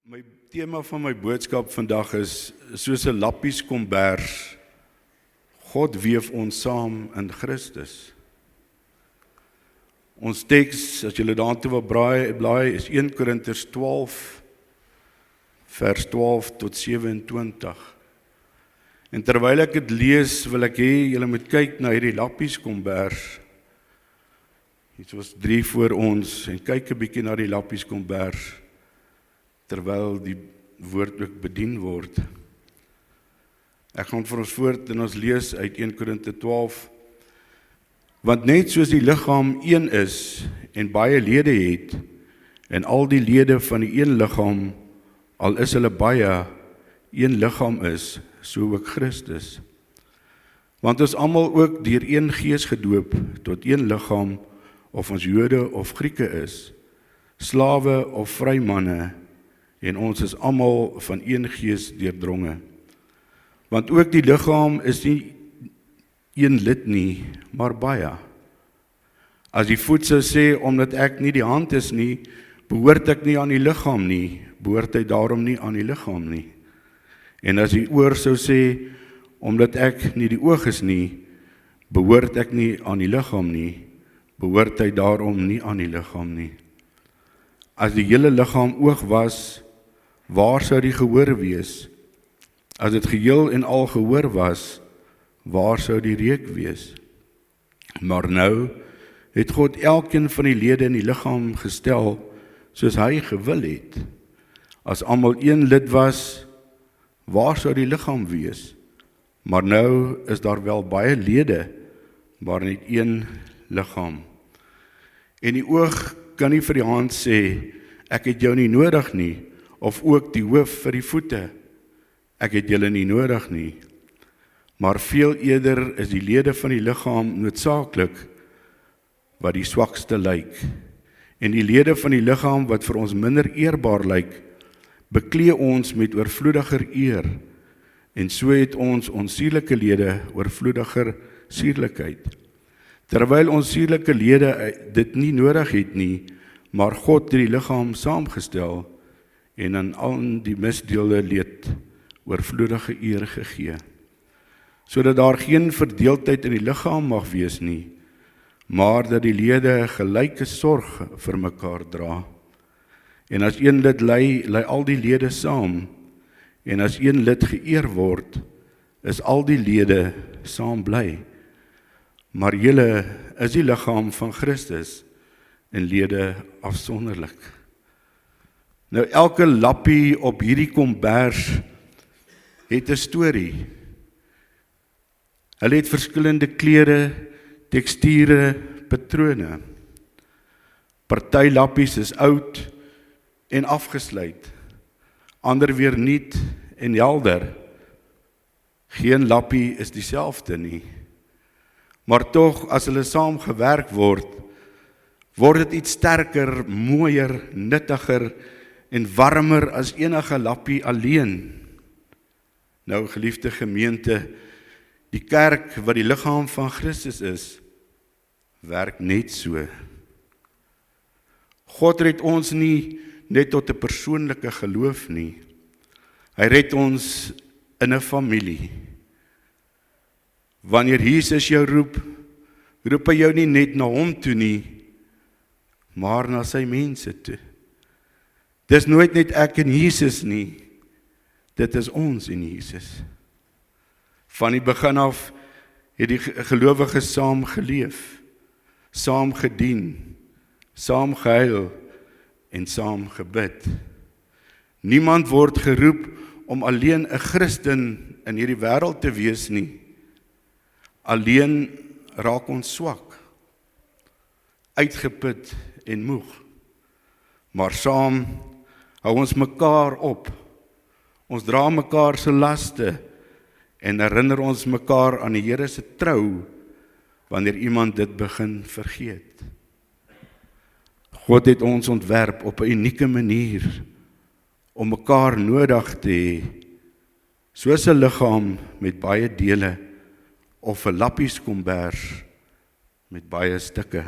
My tema van my boodskap vandag is soos 'n lappieskombers. God weef ons saam in Christus. Ons teks, as julle daartoe wil blaai, is 1 Korintiërs 12 vers 12 tot 27. En terwyl ek dit lees, wil ek hê julle moet kyk na hierdie lappieskombers. Dit was 3 voor ons en kyk 'n bietjie na die lappieskombers terwyl die woord ook bedien word. Ek gaan vir ons voort en ons lees uit 1 Korintiërs 12. Want net soos die liggaam een is en baie lede het, en al die lede van die een liggaam, al is hulle baie, een liggaam is, so ook Christus. Want ons almal ook deur een gees gedoop tot een liggaam, of ons Jode of Grieke is, slawe of vrymanne, en ons is almal van een gees deurdronge. Want ook die liggaam is nie een lid nie, maar baie. As die voet sou sê, omdat ek nie die hand is nie, behoort ek nie aan die liggaam nie, behoort hy daarom nie aan die liggaam nie. En as die oor sou sê, omdat ek nie die oog is nie, behoort ek nie aan die liggaam nie, behoort hy daarom nie aan die liggaam nie. As die hele liggaam oog was, waar sou die gehoor wees? As dit geheel en al gehoor was, waar sou die reuk wees? Maar nou het God elkeen van die lede in die liggaam gestel, soos hy gewil het. As almal een lid was, waar sou die liggaam wees? Maar nou is daar wel baie lede, maar net een liggaam. En die oog kan nie vir die hand sê, ek het jou nie nodig nie, of ook die hoof vir die voete, ek het julle nie nodig nie. Maar veel eerder is die lede van die liggaam noodsaaklik wat die swakste lyk. En die lede van die liggaam wat vir ons minder eerbaar lyk, beklee ons met oorvloediger eer. En so het ons sierlike lede oorvloediger sierlikheid. Terwyl ons sierlike lede dit nie nodig het nie, maar God het die liggaam saamgestel en aan al die misdele leed oorvloedige eer gegee, sodat daar geen verdeeldheid in die liggaam mag wees nie, maar dat die lede gelyke sorg vir mekaar dra. En as een lid ly al die lede saam, en as een lid geëer word, is al die lede saam bly. Maar julle is die liggaam van Christus en lede afsonderlik. Nou elke lappie op hierdie kombers het 'n storie. Hulle het verskillende kleure, teksture, patrone. Party lappies is oud en afgesluit, ander weer nuut en helder. Geen lappie is dieselfde nie. Maar tog, as hulle saam gewerk word dit iets sterker, mooier, nuttiger en warmer as enige lappie alleen. Nou, geliefde gemeente, die kerk wat die liggaam van Christus is, werk net so. God red ons nie net tot 'n persoonlike geloof nie. Hy red ons in 'n familie. Wanneer Jesus jou roep hy jou nie net na hom toe nie, maar na sy mense toe. Dis nooit net ek en Jesus nie, dit is ons en Jesus. Van die begin af het die gelowiges saam geleef, saam gedien, saam gehuil en saam gebid. Niemand word geroep om alleen 'n Christen in hierdie wêreld te wees nie. Alleen raak ons swak, uitgeput en moeg. Maar saam hou ons mekaar op. Ons dra mekaar se laste en herinner ons mekaar aan die Here se trou wanneer iemand dit begin vergeet. God het ons ontwerp op 'n unieke manier om mekaar nodig te hê, soos 'n liggaam met baie dele of 'n lappieskombers met baie stukke.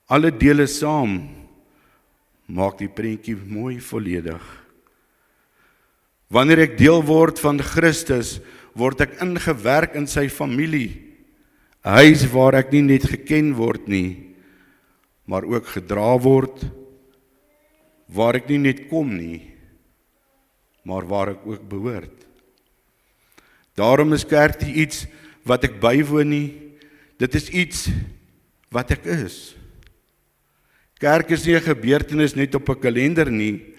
Alle dele saam, maak die prentjie mooi volledig. Wanneer ek deel word van Christus, word ek ingewerk in sy familie, 'n huis waar ek nie net geken word nie, maar ook gedra word, waar ek nie net kom nie, maar waar ek ook behoort. Daarom is kerk nie iets wat ek bywoon nie, dit is iets wat ek is. Kerk is nie 'n gebeurtenis net op 'n kalender nie,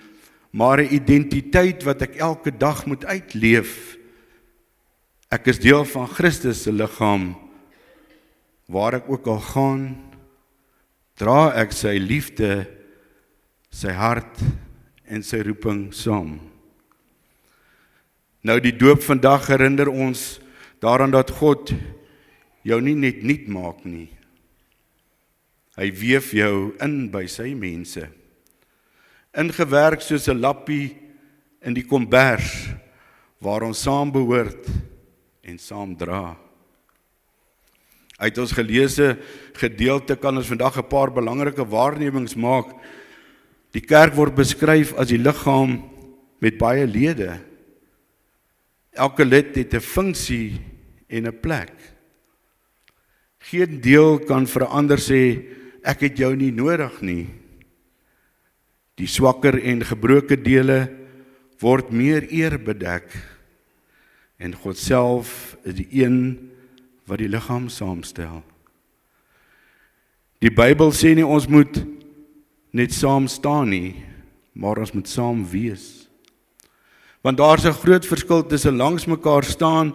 maar 'n identiteit wat ek elke dag moet uitleef. Ek is deel van Christus se liggaam. Waar ek ook al gaan, dra ek sy liefde, sy hart en sy roeping saam. Nou die doop vandag herinner ons daaraan dat God jou nie net nuut maak nie. Hy weef jou in by sy mense. Ingewerk soos 'n lappie in die kombers waar ons saam behoort en saam dra. Uit ons geleesde gedeelte kan ons vandag 'n paar belangrike waarnemings maak. Die kerk word beskryf as die liggaam met baie lede. Elke lid het 'n funksie en 'n plek. Geen deel kan vir 'n ander sê, ek het jou nie nodig nie. Die swakker en gebroke dele word meer eer bedek. En God self is die een wat die liggaam saamstel. Die Bybel sê nie ons moet net saam staan nie, maar ons moet saam wees. Want daar's 'n groot verskil tussen langs mekaar staan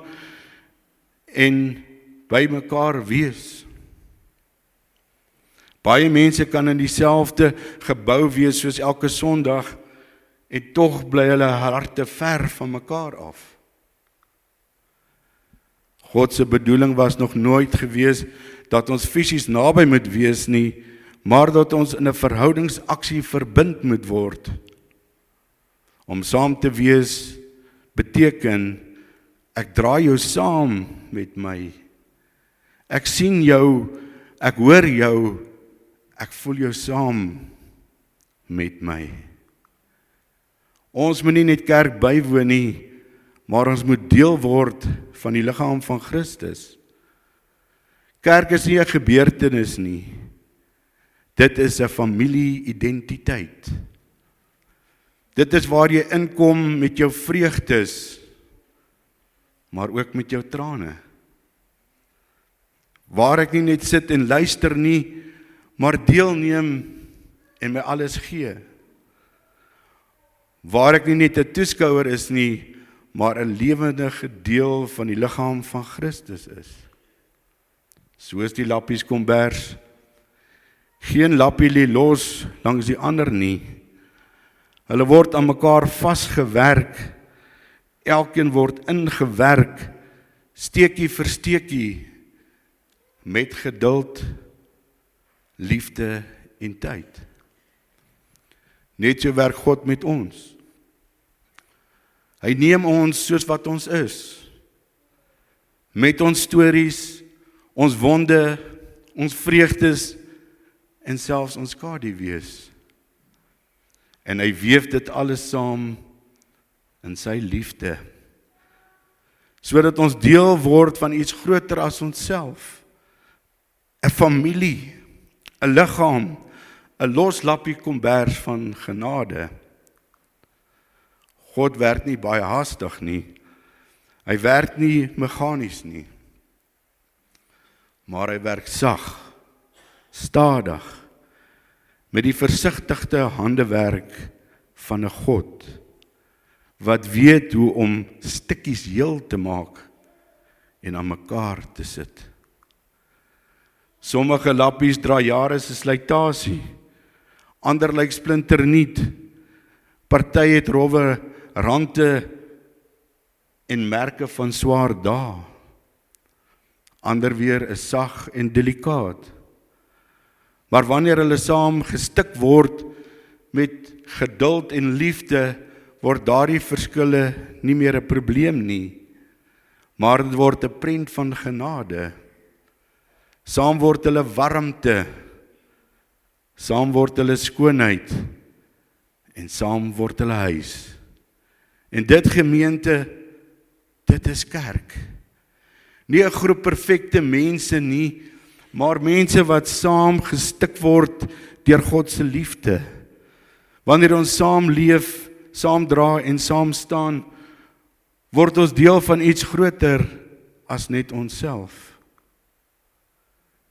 en by mekaar wees. Baie mense kan in dieselfde gebou wees soos elke Sondag en tog bly hulle harte ver van mekaar af. God se bedoeling was nog nooit gewees dat ons fisies naby moet wees nie, maar dat ons in 'n verhoudingsaksie verbind moet word. Om saam te wees beteken, ek dra jou saam met my. Ek sien jou, ek hoor jou, ek voel jou saam met my. Ons moet nie net kerk bywoon nie, maar ons moet deel word van die liggaam van Christus. Kerk is nie 'n gebeurtenis nie. Dit is 'n familie-identiteit. Dit is waar jy inkom met jou vreugdes, maar ook met jou trane. Waar ek nie net sit en luister nie, maar deelneem en my alles gee. Waar ek nie net 'n toeskouer is nie, maar 'n lewendige deel van die liggaam van Christus is. Soos die lappies kombers, geen lappie lê los langs die ander nie. Hulle word aan mekaar vasgewerk, elkeen word ingewerk, steekie vir steekie, met geduld, liefde en tyd. Net so werk God met ons. Hy neem ons soos wat ons is, met ons stories, ons wonde, ons vreugdes en selfs ons skaduwees. En hy weef dit alles saam in sy liefde, sodat ons deel word van iets groter as onsself, 'n familie, 'n liggaam, 'n loslappie kombers van genade. God werk nie baie haastig nie. Hy werk nie meganies nie. Maar hy werk sag, stadig, met die versigtigde handewerk van 'n God, wat weet hoe om stukkies heel te maak en aan mekaar te sit. Sommige lappies dra jare se slytasie, ander lyk splinternuut, party het rowwe rande en merke van swaar dae, ander weer is sag en delikaat. Maar wanneer hulle saam gestik word met geduld en liefde, word daardie verskille nie meer 'n probleem nie, maar dit word 'n prent van genade. Saam word hulle warmte, saam word hulle skoonheid en saam word hulle huis. En dit gemeente, dit is kerk. Nie 'n groep perfekte mense nie, maar mense wat saam gestik word deur God se liefde. Wanneer ons saam leef, saam dra en saam staan, word ons deel van iets groter as net onsself.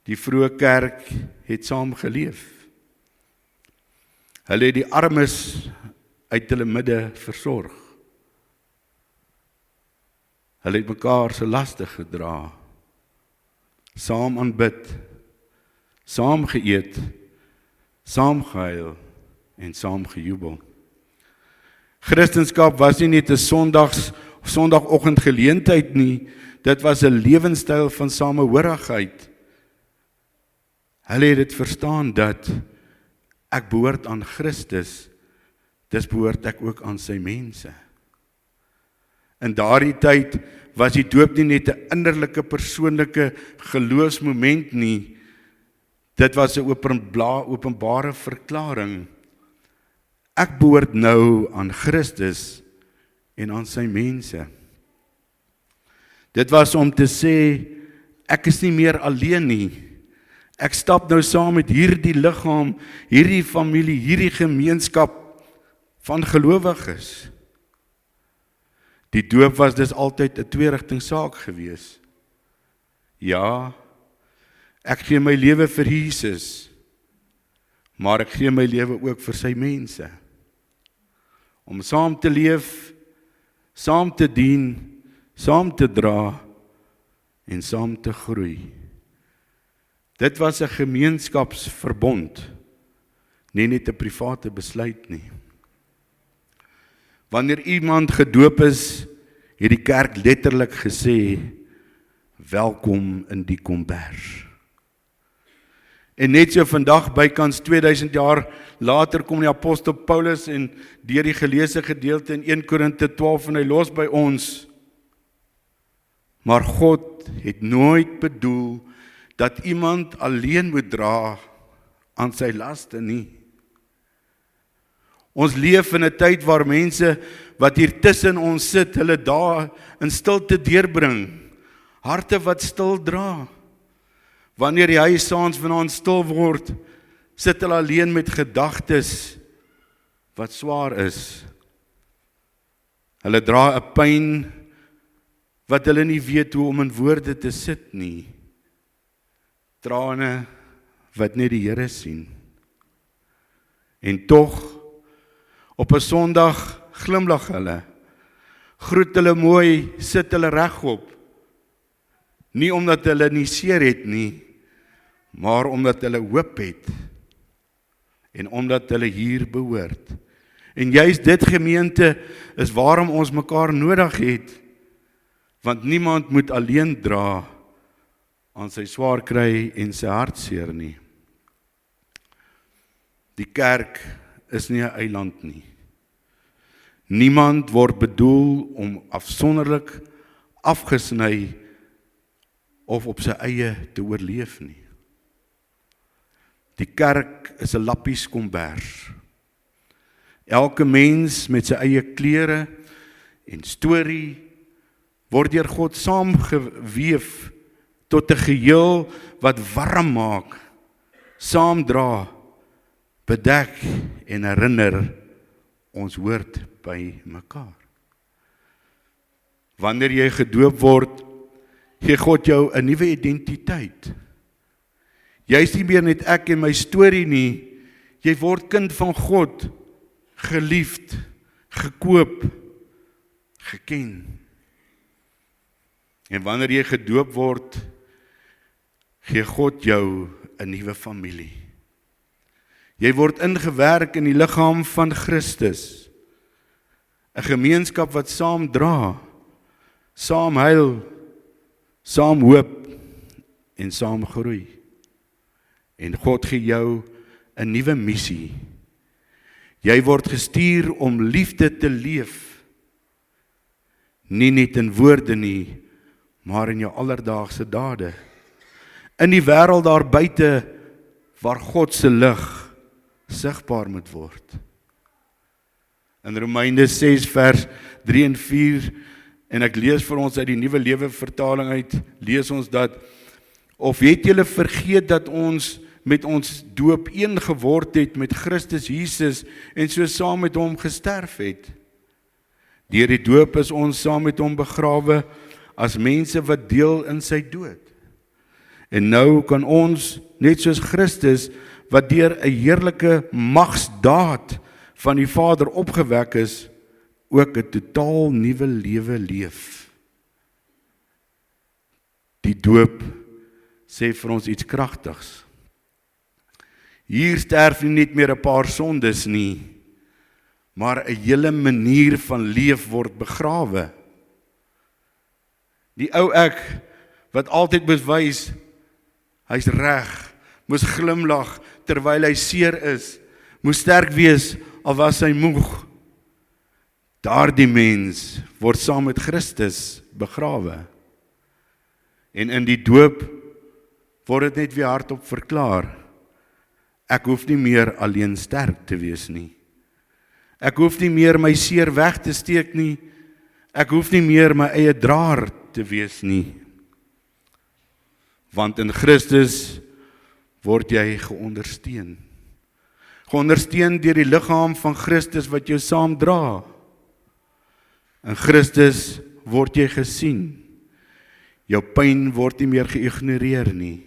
Die vroeë kerk het saam geleef. Hulle het die armes uit hulle midde versorg. Hulle het mekaar se laste gedra, saam aanbid, saam geëet, saam gehuil en saam gejubel. Christendom was nie net 'n Sondagoggend geleentheid nie, dit was 'n lewenstyl van samehorigheid. Hulle het dit verstaan dat ek behoort aan Christus, dis behoort ek ook aan sy mense. In daardie tyd was die doop nie net 'n innerlike persoonlike geloofsmoment nie, dit was 'n openbare verklaring. Ek behoort nou aan Christus en aan sy mense. Dit was om te sê, ek is nie meer alleen nie. Ek stap nou saam met hierdie liggaam, hierdie familie, hierdie gemeenskap van gelowiges. Die doop was dus altyd 'n tweerigting saak gewees. Ja, ek gee my lewe vir Jesus, maar ek gee my lewe ook vir sy mense. Om saam te leef, saam te dien, saam te dra en saam te groei. Dit was 'n gemeenskapsverbond, nie net 'n private besluit nie. Wanneer iemand gedoop is, het die kerk letterlik gesê, welkom in die kombers. En net so vandag, bykans 2000 jaar later, kom die apostel Paulus en deur die geleesde gedeelte in 1 Korinte 12 en hy los by ons. Maar God het nooit bedoel dat iemand alleen moet dra aan sy laste nie. Ons leef in 'n tyd waar mense wat hier tussen ons sit, hulle dae in stilte deurbring, harte wat stil dra. Wanneer die huis saans vanaand stil word, sit hulle alleen met gedagtes wat swaar is. Hulle dra 'n pyn wat hulle nie weet hoe om in woorde te sit nie. Trane wat net die Here sien. En tog, op 'n Sondag glimlag hulle, groet hulle mooi, sit hulle regop. Nie omdat hulle nie seer het nie, maar omdat hulle hoop het en omdat hulle hier behoort. En juist dit gemeente is waarom ons mekaar nodig het, want niemand moet alleen dra aan sy swaar kry en sy hartseer nie. Die kerk is nie 'n eiland nie. Niemand word bedoel om afsonderlik, afgesny of op sy eie te oorleef nie. Die kerk is 'n lappies kombers. Elke mens met sy eie klere en storie word deur God saamgeweef tot 'n geheel wat warm maak, saamdra, bedek en herinner ons hoort by mekaar. Wanneer jy gedoop word, gee God jou 'n nuwe identiteit. Jy is nie meer net ek en my storie nie, jy word kind van God, geliefd, gekoop, geken. En wanneer jy gedoop word, gee God jou 'n nuwe familie. Jy word ingewerk in die liggaam van Christus, 'n gemeenskap wat saam dra, saam huil, saam hoop en saam groei. En God gee jou 'n nuwe missie. Jy word gestuur om liefde te leef, nie net in woorde nie, maar in jou alledaagse dade. In die wêreld daar buite waar God se lig sigbaar moet word. In Romeine 6 vers 3 en 4, en ek lees vir ons uit die Nuwe Lewe vertaling uit, lees ons dat, of het julle vergeet dat ons met ons doop een geword het met Christus Jesus en so saam met hom gesterf het. Deur die doop is ons saam met hom begrawe as mense wat deel in sy dood. En nou kan ons, net soos Christus, wat deur 'n heerlike magsdaad van die Vader opgewek is, ook 'n totaal nuwe lewe leef. Die doop sê vir ons iets kragtigs. Hier sterf nie net meer 'n paar sondes nie, maar 'n hele manier van leef word begrawe. Die ou ek wat altyd bewys hy's reg, moes glimlag terwyl hy seer is, moes sterk wees al was hy moeg. Daardie mens word saam met Christus begrawe. En in die doop word dit net weer hardop verklaar. Ek hoef nie meer alleen sterk te wees nie. Ek hoef nie meer my seer weg te steek nie. Ek hoef nie meer my eie draer te wees nie. Want in Christus word jy geondersteun. Geondersteun deur die liggaam van Christus wat jou saam dra. In Christus word jy gesien. Jou pyn word nie meer geïgnoreer nie.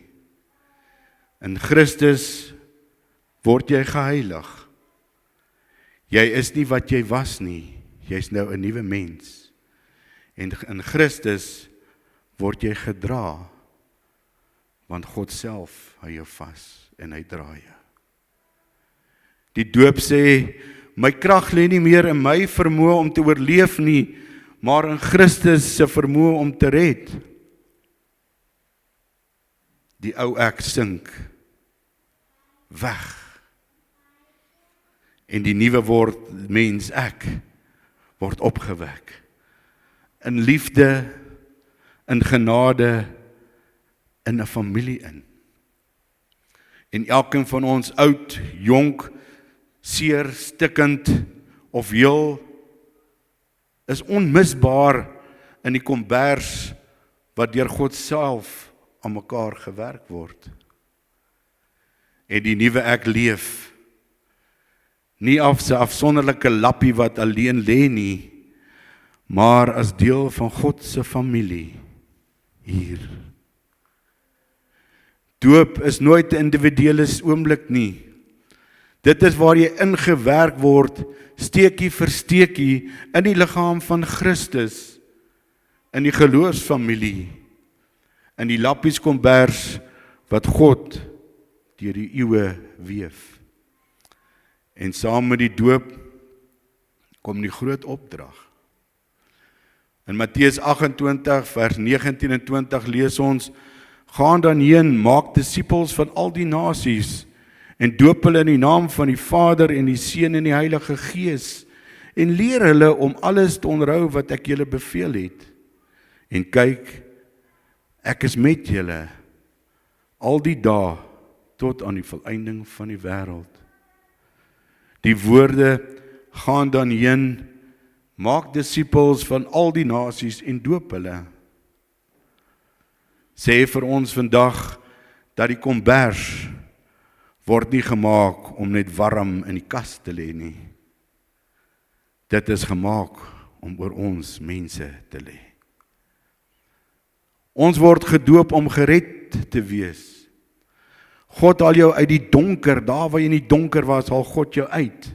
In Christus word jy geheilig. Jy is nie wat jy was nie. Jy's nou 'n nuwe mens. En in Christus word jy gedra. Want God self hou jou vas en hy dra jou. Die doop sê, my krag lê nie meer in my vermoë om te oorleef nie, maar in Christus se vermoë om te red. Die ou ek sink weg. En die nuwe mens ek word opgewek. In liefde, in genade, in 'n familie in. En elkeen van ons oud, jonk, seer, stikkend of heel is onmisbaar in die kombers wat deur God self aan mekaar gewerk word. En die nuwe ek leef nie af sy afsonderlike lappie wat alleen lê nie, maar as deel van God se familie hier. Doop is nooit 'n individuele oomblik nie. Dit is waar jy ingewerk word, steekie vir steekie, in die liggaam van Christus, in die geloofsfamilie, in die lappies kombers wat God deur die eeue weef. En saam met die doop kom die groot opdrag. In Matteus 28 vers 19 en 20 lees ons, gaan dan heen, maak disippels van al die nasies en doop hulle in die naam van die Vader en die Seun en die Heilige Gees en leer hulle om alles te onderhou wat ek julle beveel het. En kyk, ek is met julle al die dae tot aan die volëinding van die wêreld. Die woorde, gaan dan heen, maak disippels van al die nasies en doop hulle. Sê vir ons vandag dat die kombers word nie gemaak om net warm in die kas te lê nie. Dit is gemaak om oor ons mense te lê. Ons word gedoop om gered te wees. God haal jou uit die donker, daar waar jy in die donker was, haal God jou uit.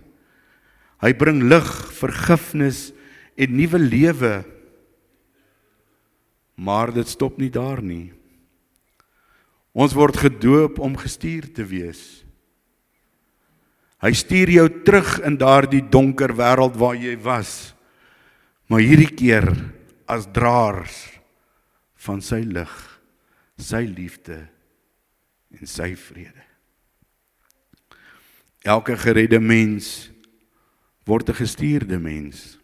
Hy bring lig, vergifnis en nuwe lewe. Maar dit stop nie daar nie. Ons word gedoop om gestuur te wees. Hy stuur jou terug in daardie donker wêreld waar jy was, maar hierdie keer as draers van sy lig, sy liefde en sy vrede. Elke geredde mens word 'n gestuurde mens.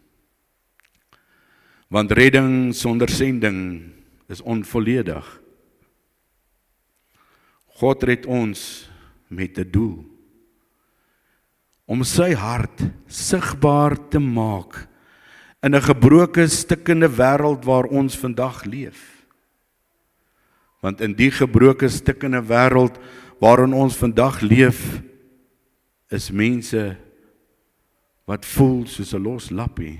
Want redding sonder sending is onvolledig. God red ons met 'n doel. om sy hart sigbaar te maak in 'n gebroke, stikkende wêreld waar ons vandag leef. Want in die gebroke, stikkende wêreld waarin ons vandag leef, is mense wat voel soos 'n los lappie,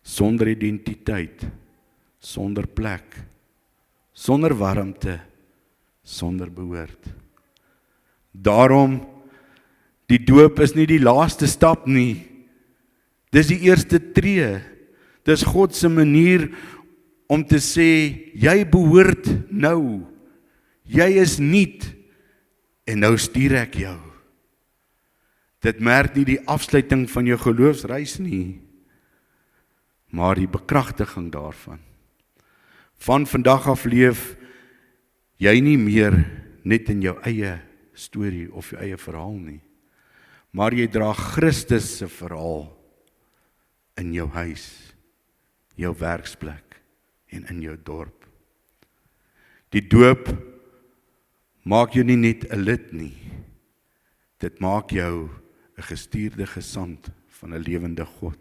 sonder identiteit, sonder plek, sonder warmte, sonder behoort. Daarom, die doop is nie die laaste stap nie. Dis die eerste tree. Dis God se manier om te sê, jy behoort nou. Jy is nuut en nou stuur ek jou. Dit merk nie die afsluiting van jou geloofsreis nie, maar die bekragtiging daarvan. Van vandag af leef jy nie meer net in jou eie storie of jou eie verhaal nie, maar jy dra Christus se verhaal in jou huis, jou werksplek en in jou dorp. Die doop maak jou nie net 'n lid nie, dit maak jou 'n gestuurde gesant van 'n lewende God.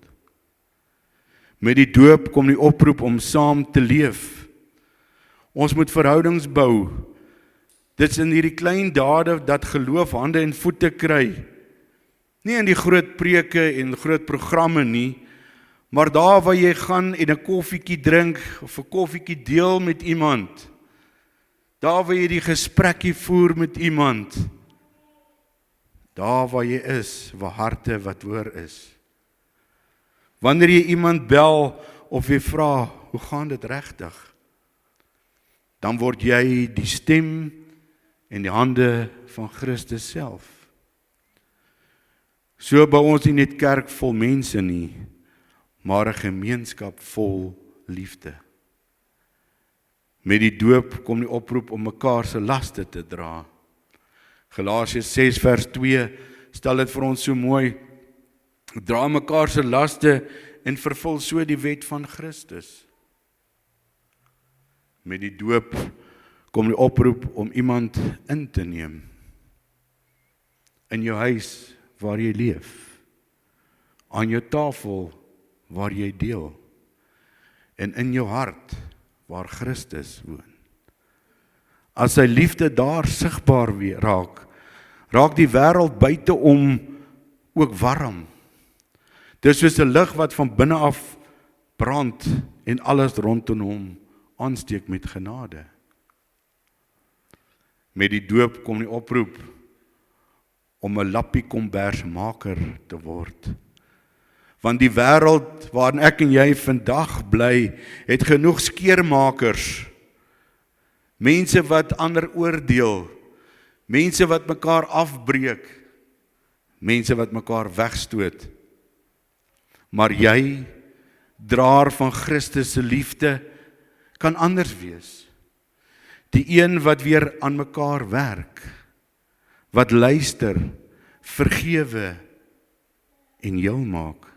Met die doop kom die oproep om saam te leef. Ons moet verhoudings bou. Dit is in hierdie klein dade dat geloof hande en voete kry. Nie in die groot preke en groot programme nie, maar daar waar jy gaan en 'n koffietjie drink of 'n koffietjie deel met iemand. Daar waar jy die gesprekkie voer met iemand. Daar waar jy is, waar harte wat hoor is. Wanneer jy iemand bel of jy vra, hoe gaan dit regtig? Dan word jy die stem en die hande van Christus self. So bou ons nie net kerk vol mense nie, maar 'n gemeenskap vol liefde. Met die doop kom die oproep om mekaar se laste te dra. Galasiërs 6 vers 2 stel dit vir ons so mooi. Dra mekaar se laste en vervul so die wet van Christus. Met die doop kom die oproep om iemand in te neem. In jou huis waar jy leef. Aan jou tafel waar jy deel. En in jou hart waar Christus woon. As sy liefde daar sigbaar weer raak die wêreld buite om ook warm. Dis soos 'n lig wat van binne af brand en alles rondom hom aansteek met genade. Met die doop kom die oproep om 'n lappie kombersmaker te word. Want die wêreld waarin ek en jy vandag bly, het genoeg skeermakers. Mense wat ander oordeel, mense wat mekaar afbreek, mense wat mekaar wegstoot. Maar jy, draer van Christus se liefde, kan anders wees. Die een wat weer aan mekaar werk, wat luister, vergewe en heel maak.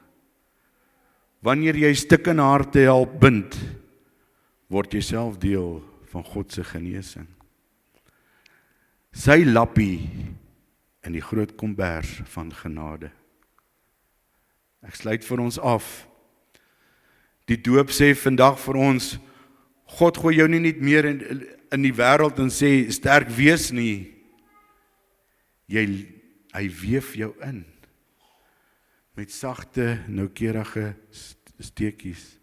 Wanneer jy stukkende harte help bind, word jy self deel van God se genesing. Sy lappie in die groot kombers van genade. Ek sluit vir ons af. Die doop sê vandag vir ons, God gooi jou nie net meer in die wêreld en sê sterk wees nie. Hy weef jou in met sagte, noukeurige steekies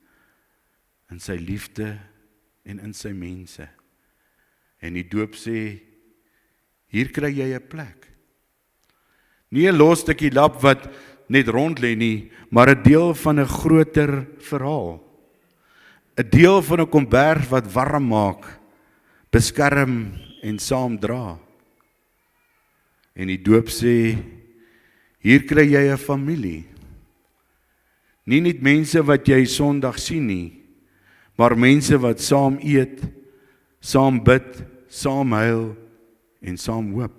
in sy liefde en in sy mense. En die doop sê, hier kry jy 'n plek. Nie 'n los stukkie lap wat net rond lê nie, maar 'n deel van 'n groter verhaal. 'n Deel van 'n kombers wat warm maak, beskerm en saam dra. En die doop sê, hier kry jy 'n familie. Nie net mense wat jy Sondag sien nie, maar mense wat saam eet, saam bid, saam huil en saam hoop.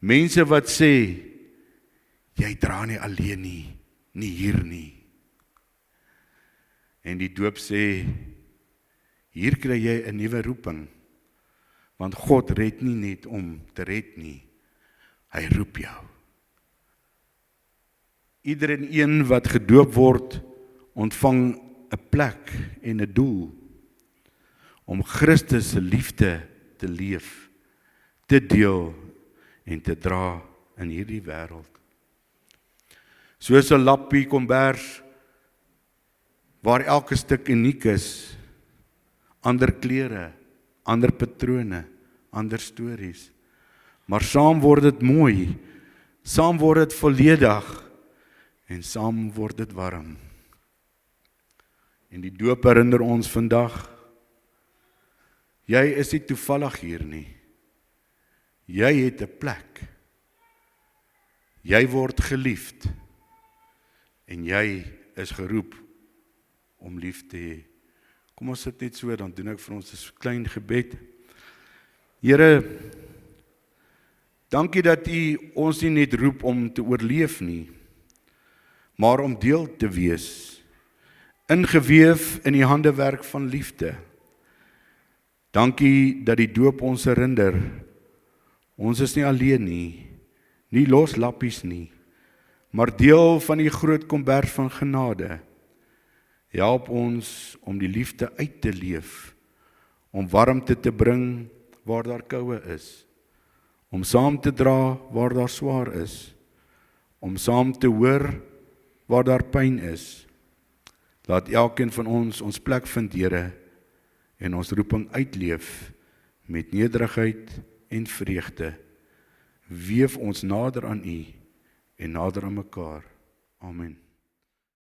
Mense wat sê, jy dra nie alleen nie hier nie. En die doop sê, hier kry jy 'n nuwe roeping, want God red nie net om te red nie, hy roep jou. Ieder en een wat gedoop word, ontvang 'n plek en 'n doel om Christus se liefde te leef, te deel en te dra in hierdie wêreld. Soos 'n lappie kombers waar elke stuk uniek is, ander kleure, ander patrone, ander stories. Maar saam word dit mooi, saam word dit volledig en saam word dit warm. En die doop herinner ons vandag, jy is nie toevallig hier nie. Jy het 'n plek. Jy word geliefd en jy is geroep om lief te hê. Kom ons sit net so, dan doen ek vir ons 'n klein gebed. Here, dankie dat U ons nie net roep om te oorleef nie, maar om deel te wees, ingeweef in die handewerk van liefde. Dankie dat die doop ons herinner, ons is nie alleen nie, nie los lappies nie, maar deel van die groot kombers van genade. Help ons om die liefde uit te leef, om warmte te bring waar daar koue is, om saam te dra waar daar swaar is, om saam te hoor waar daar pyn is. Laat elkeen van ons plek vind, Here, en ons roeping uitleef met nederigheid en vreugde. Weef ons nader aan U en nader aan mekaar. Amen.